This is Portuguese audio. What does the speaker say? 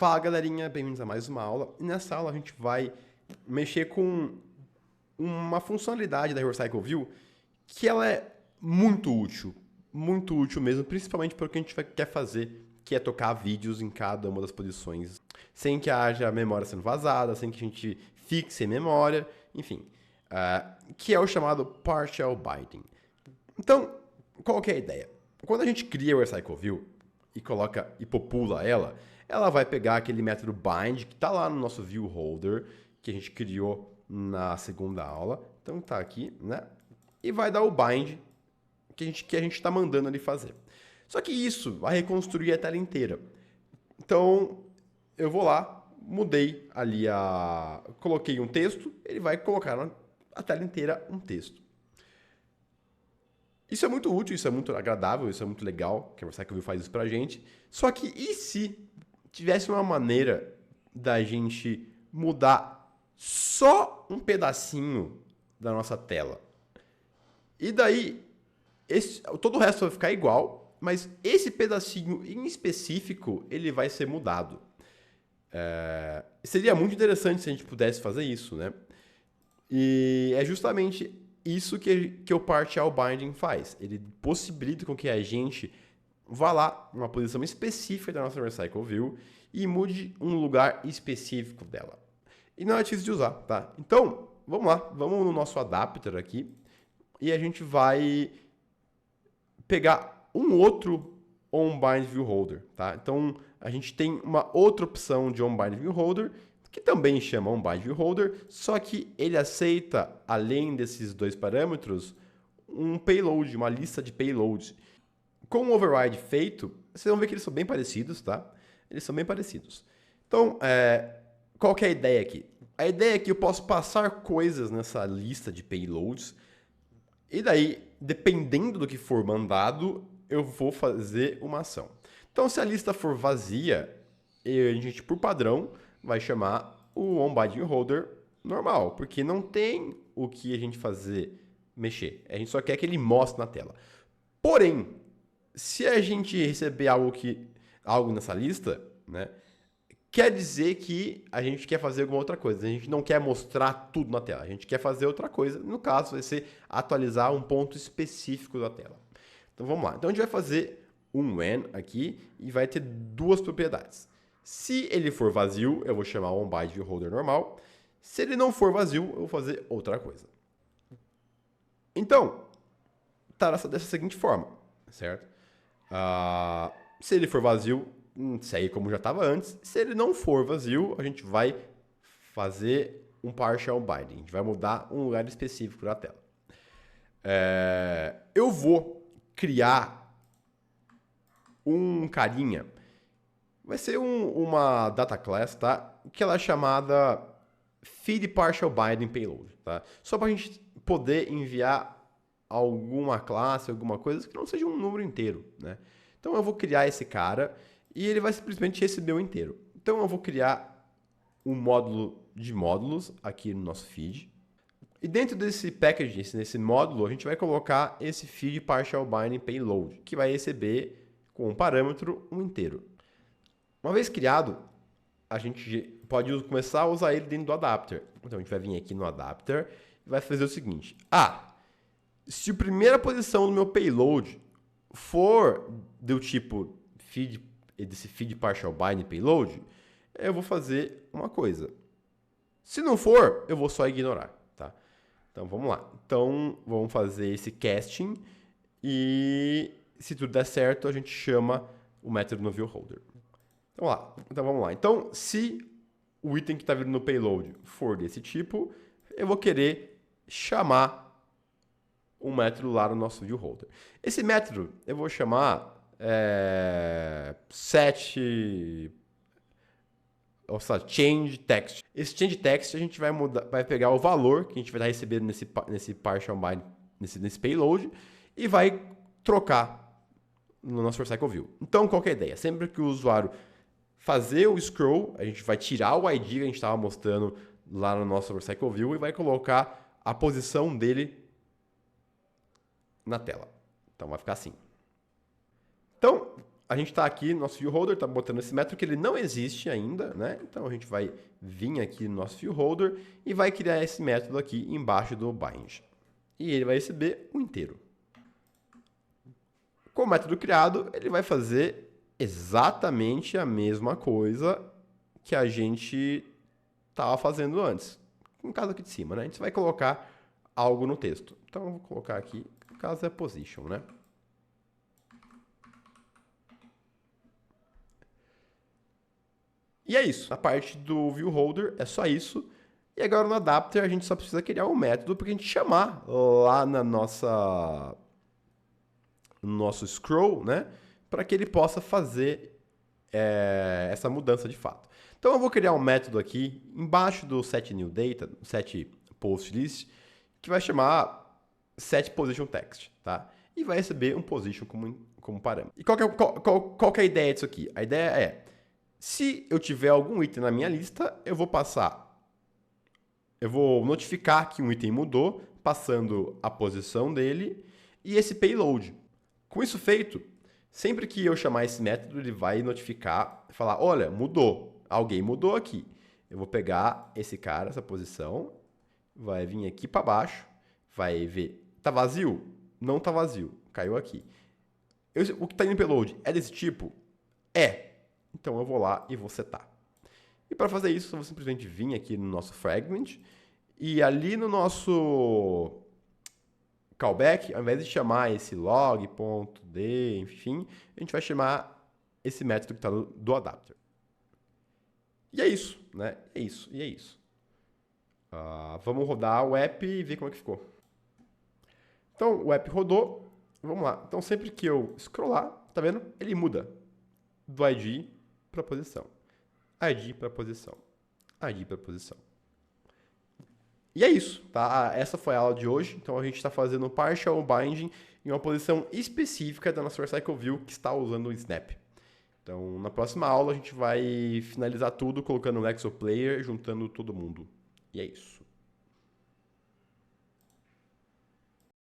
Fala galerinha, bem-vindos a mais uma aula. E nessa aula a gente vai mexer com uma funcionalidade da Recycle View que ela é muito útil mesmo, principalmente para o que a gente quer fazer, que é tocar vídeos em cada uma das posições, sem que haja memória sendo vazada, sem que a gente fixe memória, enfim, que é o chamado Partial Binding. Então, qual que é a ideia? Quando a gente cria o Recycle View e popula ela vai pegar aquele método bind que está lá no nosso view holder, que a gente criou na segunda aula. Então está aqui, né? E vai dar o bind que a gente está mandando ali fazer. Só que isso vai reconstruir a tela inteira. Então eu vou lá, mudei ali coloquei um texto, ele vai colocar na tela inteira um texto. Isso é muito útil, isso é muito agradável, isso é muito legal, que a Recycle View faz isso pra gente. Só que e se tivesse uma maneira da gente mudar só um pedacinho da nossa tela? E daí, todo o resto vai ficar igual, mas esse pedacinho em específico, ele vai ser mudado. Seria muito interessante se a gente pudesse fazer isso, né? E é justamente isso que o Partial Binding faz. Ele possibilita com que a gente vá lá, numa posição específica da nossa Recycle View e mude um lugar específico dela. E não é difícil de usar, tá? Então, vamos lá, vamos no nosso adapter aqui e a gente vai pegar um outro OnBind View Holder, tá? Então, a gente tem uma outra opção de OnBind View Holder que também chama OnBind View Holder, só que ele aceita, além desses dois parâmetros, um payload, uma lista de payloads. Com o override feito, vocês vão ver que eles são bem parecidos, tá? Eles são bem parecidos. Então, qual que é a ideia aqui? A ideia é que eu posso passar coisas nessa lista de payloads, e daí, dependendo do que for mandado, eu vou fazer uma ação. Então, se a lista for vazia, a gente, por padrão, vai chamar o OnBind View Holder normal, porque não tem o que a gente mexer. A gente só quer que ele mostre na tela. Porém, se a gente receber algo nessa lista, né, quer dizer que a gente quer fazer alguma outra coisa. A gente não quer mostrar tudo na tela. A gente quer fazer outra coisa. No caso, vai ser atualizar um ponto específico da tela. Então, vamos lá. Então, a gente vai fazer um when aqui e vai ter duas propriedades. Se ele for vazio, eu vou chamar o OnBind View Holder normal. Se ele não for vazio, eu vou fazer outra coisa. Então, está dessa seguinte forma, certo? Se ele for vazio, segue como já estava antes. Se ele não for vazio, a gente vai fazer um partial binding. A gente vai mudar um lugar específico da tela. Eu vou criar um carinha. Vai ser uma data class, tá? Que ela é chamada feed partial binding payload, tá? Só para a gente poder enviar alguma classe, alguma coisa que não seja um número inteiro, né? Então eu vou criar esse cara e ele vai simplesmente receber o inteiro. Então eu vou criar um módulo de módulos aqui no nosso feed. E dentro desse package, nesse módulo, a gente vai colocar esse feed partial binding payload, que vai receber com um parâmetro um inteiro. Uma vez criado, a gente pode começar a usar ele dentro do adapter. Então a gente vai vir aqui no adapter e vai fazer o seguinte. Se a primeira posição do meu payload for do tipo desse feed partial binding payload, eu vou fazer uma coisa. Se não for, eu vou só ignorar, tá? Então vamos lá. Então vamos fazer esse casting e se tudo der certo, a gente chama o método no view holder. Então vamos lá. Então se o item que está vindo no payload for desse tipo, eu vou querer chamar um método lá no nosso view holder. Esse método eu vou chamar change text. Esse change text a gente vai pegar o valor que a gente vai estar recebendo nesse partial bind, nesse payload e vai trocar no nosso Recycle View. Então, qual que é a ideia? Sempre que o usuário fazer o scroll, a gente vai tirar o ID que a gente estava mostrando lá no nosso Recycle View e vai colocar a posição dele na tela. Então vai ficar assim. Então, a gente está aqui, nosso viewHolder está botando esse método que ele não existe ainda, né? Então a gente vai vir aqui no nosso viewHolder e vai criar esse método aqui embaixo do bind. E ele vai receber o inteiro. Com o método criado, ele vai fazer exatamente a mesma coisa que a gente estava fazendo antes. No caso aqui de cima, né? A gente vai colocar algo no texto. Então eu vou colocar aqui, no caso é position, né? E é isso. A parte do viewHolder é só isso. E agora no adapter a gente só precisa criar um método para a gente chamar lá no nosso scroll, né? Para que ele possa fazer essa mudança de fato. Então eu vou criar um método aqui embaixo do setNewData, setPostList, que vai chamar setPositionText, tá? E vai receber um position como parâmetro. E qual que é a ideia disso aqui? A ideia é, se eu tiver algum item na minha lista, eu vou notificar que um item mudou, passando a posição dele e esse payload. Com isso feito, sempre que eu chamar esse método, ele vai notificar, falar, olha, mudou, alguém mudou aqui. Eu vou pegar esse cara, essa posição, vai vir aqui para baixo, vai ver, tá vazio? Não tá vazio, caiu aqui. O que está indo em payload é desse tipo? É. Então eu vou lá e vou setar. E para fazer isso, eu vou simplesmente vir aqui no nosso fragment e ali no nosso callback, ao invés de chamar esse log.d, enfim, a gente vai chamar esse método que está do adapter. E é isso, né? É isso, e é isso. Vamos rodar o app e ver como é que ficou. Então, o app rodou. Vamos lá. Então, sempre que eu scrollar, tá vendo? Ele muda do ID para posição. ID para posição. ID para posição. E é isso, tá? Essa foi a aula de hoje. Então, a gente está fazendo partial binding em uma posição específica da nossa Recycle View que está usando o Snap. Então, na próxima aula, a gente vai finalizar tudo colocando o Exo Player, juntando todo mundo. E é isso.